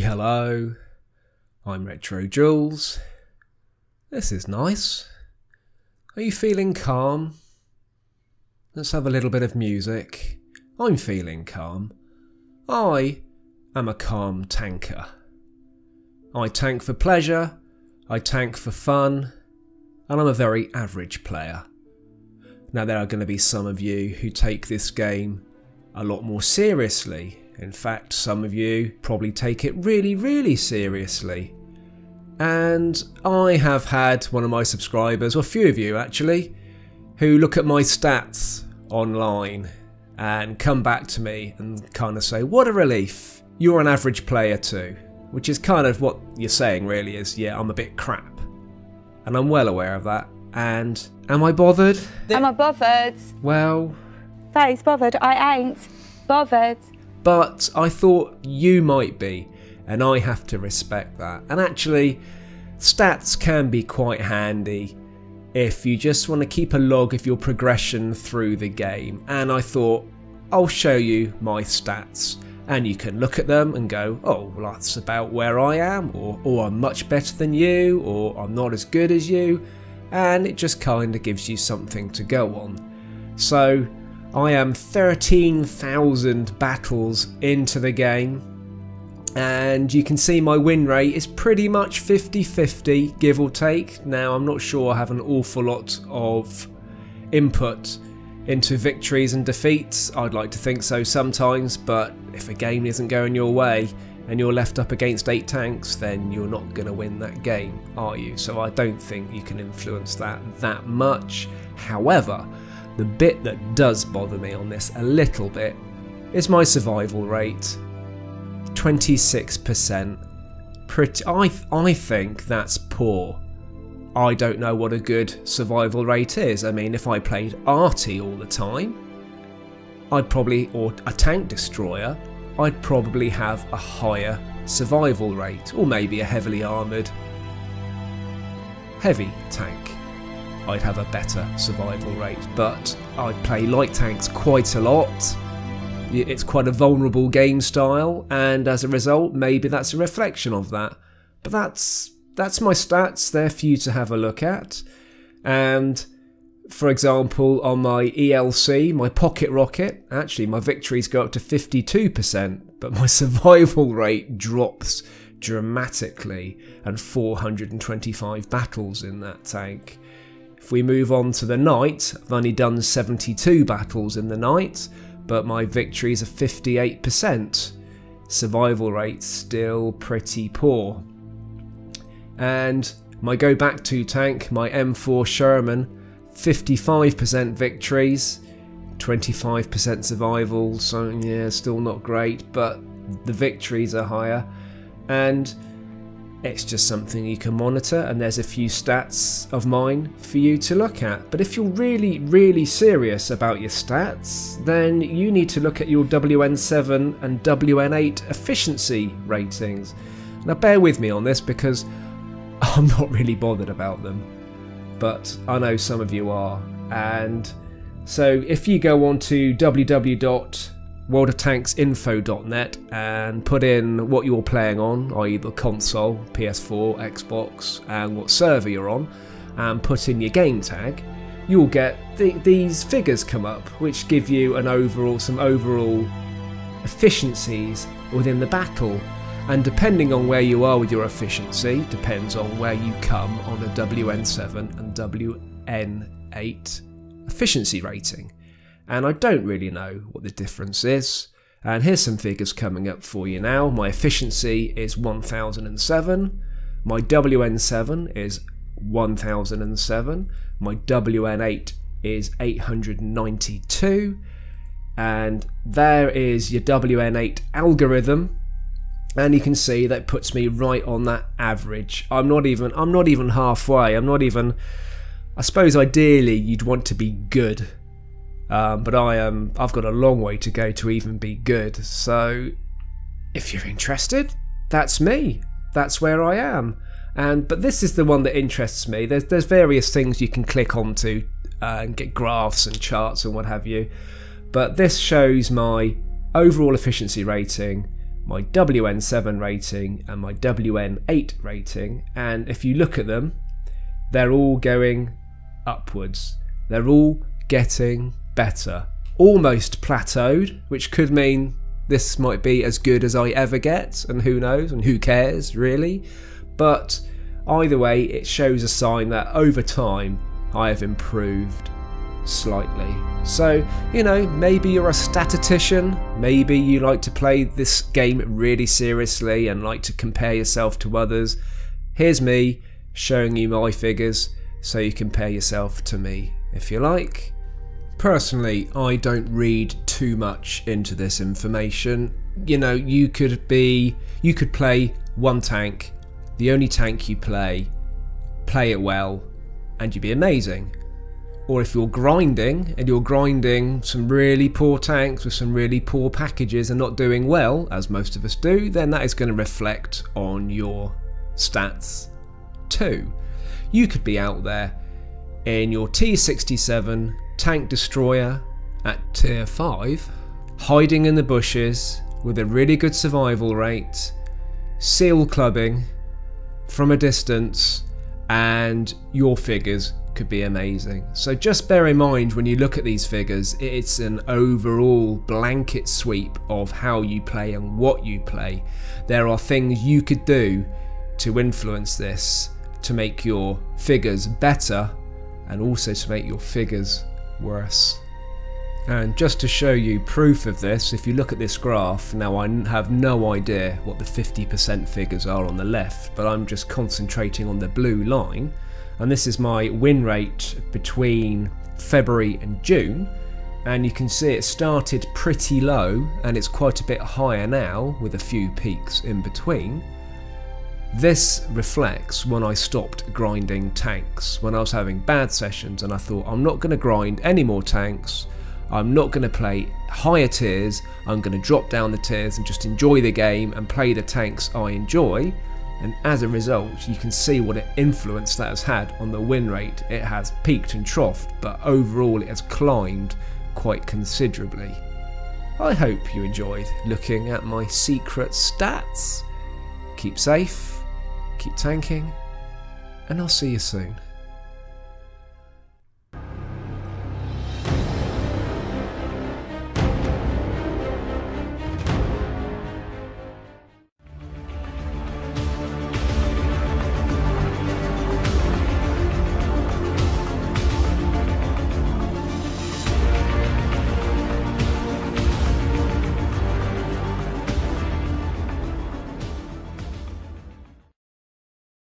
hello, I'm RetroJules. This is nice. Are you feeling calm? Let's have a little bit of music. I'm feeling calm. I am a calm tanker. I tank for pleasure, I tank for fun, and I'm a very average player. Now there are going to be some of you who take this game a lot more seriously. In fact, some of you probably take it really seriously. And I have had one of my subscribers, or a few of you actually, who look at my stats online and come back to me and kind of say, what a relief, you're an average player too. Which is kind of what you're saying really is, yeah, I'm a bit crap. And I'm well aware of that. And am I bothered? Am I bothered? Well... Thanks, bothered. I ain't bothered. But I thought you might be, and I have to respect that. And actually, stats can be quite handy if you just want to keep a log of your progression through the game. And I thought, I'll show you my stats. And you can look at them and go, oh, well, that's about where I am, or I'm much better than you, or I'm not as good as you. And it just kind of gives you something to go on. So I am 13,000 battles into the game, and you can see my win rate is pretty much 50-50, give or take. Now I'm not sure I have an awful lot of input into victories and defeats. I'd like to think so sometimes, but if a game isn't going your way and you're left up against 8 tanks, then you're not going to win that game, are you? So I don't think you can influence that much. However, the bit that does bother me on this a little bit is my survival rate. 26%. I think that's poor. I don't know what a good survival rate is. I mean, if I played arty all the time, I'd probably, or a tank destroyer, I'd probably have a higher survival rate, or maybe a heavily armoured heavy tank. I'd have a better survival rate, but I play light tanks quite a lot. It's quite a vulnerable game style, and as a result, maybe that's a reflection of that. But that's my stats there for you to have a look at. And for example, on my ELC, my pocket rocket, actually my victories go up to 52%, but my survival rate drops dramatically, and 425 battles in that tank. If we move on to the night, I've only done 72 battles in the night, but my victories are 58%. Survival rate still pretty poor. And my go back to tank, my M4 Sherman, 55% victories, 25% survival, so yeah, still not great, but the victories are higher. And it's just something you can monitor, and there's a few stats of mine for you to look at. But if you're really serious about your stats, then you need to look at your WN7 and WN8 efficiency ratings. Now bear with me on this because I'm not really bothered about them, but I know some of you are. And so if you go on to www.worldoftanksinfo.net and put in what you're playing on, i.e. the console, PS4, Xbox, and what server you're on, and put in your game tag, you'll get these figures come up, which give you some overall efficiencies within the battle. And depending on where you are with your efficiency, depends on where you come on a WN7 and WN8 efficiency rating. And I don't really know what the difference is. And here's some figures coming up for you now. My efficiency is 1007. My WN7 is 1007. My WN8 is 892. And there is your WN8 algorithm. And you can see that puts me right on that average. I'm not even halfway. I suppose ideally you'd want to be good. But I've got a long way to go to even be good. So if you're interested, that's me. That's where I am. But this is the one that interests me. There's various things you can click onto and get graphs and charts and what have you. But this shows my overall efficiency rating, my WN7 rating and my WN8 rating, and if you look at them, they're all going upwards. They're all getting better. Almost plateaued, which could mean this might be as good as I ever get, and who knows, and who cares really. But either way, it shows a sign that over time I have improved slightly. So, you know, maybe you're a statistician, maybe you like to play this game really seriously and like to compare yourself to others. Here's me showing you my figures so you compare yourself to me if you like. Personally, I don't read too much into this information. You know, you could play one tank, the only tank you play it well, and you'd be amazing. Or if you're grinding, and you're grinding some really poor tanks with some really poor packages and not doing well, as most of us do, then that is going to reflect on your stats too. You could be out there in your T67 tank destroyer at tier 5, hiding in the bushes with a really good survival rate, seal clubbing from a distance, and your figures could be amazing. So just bear in mind when you look at these figures, it's an overall blanket sweep of how you play and what you play. There are things you could do to influence this, to make your figures better and also to make your figures worse. And just to show you proof of this, if you look at this graph, now I have no idea what the 50% figures are on the left, but I'm just concentrating on the blue line, and this is my win rate between February and June, and you can see it started pretty low and it's quite a bit higher now with a few peaks in between. This reflects when I stopped grinding tanks, when I was having bad sessions and I thought I'm not going to grind any more tanks, I'm not going to play higher tiers, I'm going to drop down the tiers and just enjoy the game and play the tanks I enjoy. And as a result, you can see what an influence that has had on the win rate. It has peaked and troughed, but overall it has climbed quite considerably. I hope you enjoyed looking at my secret stats. Keep safe, keep tanking, and I'll see you soon.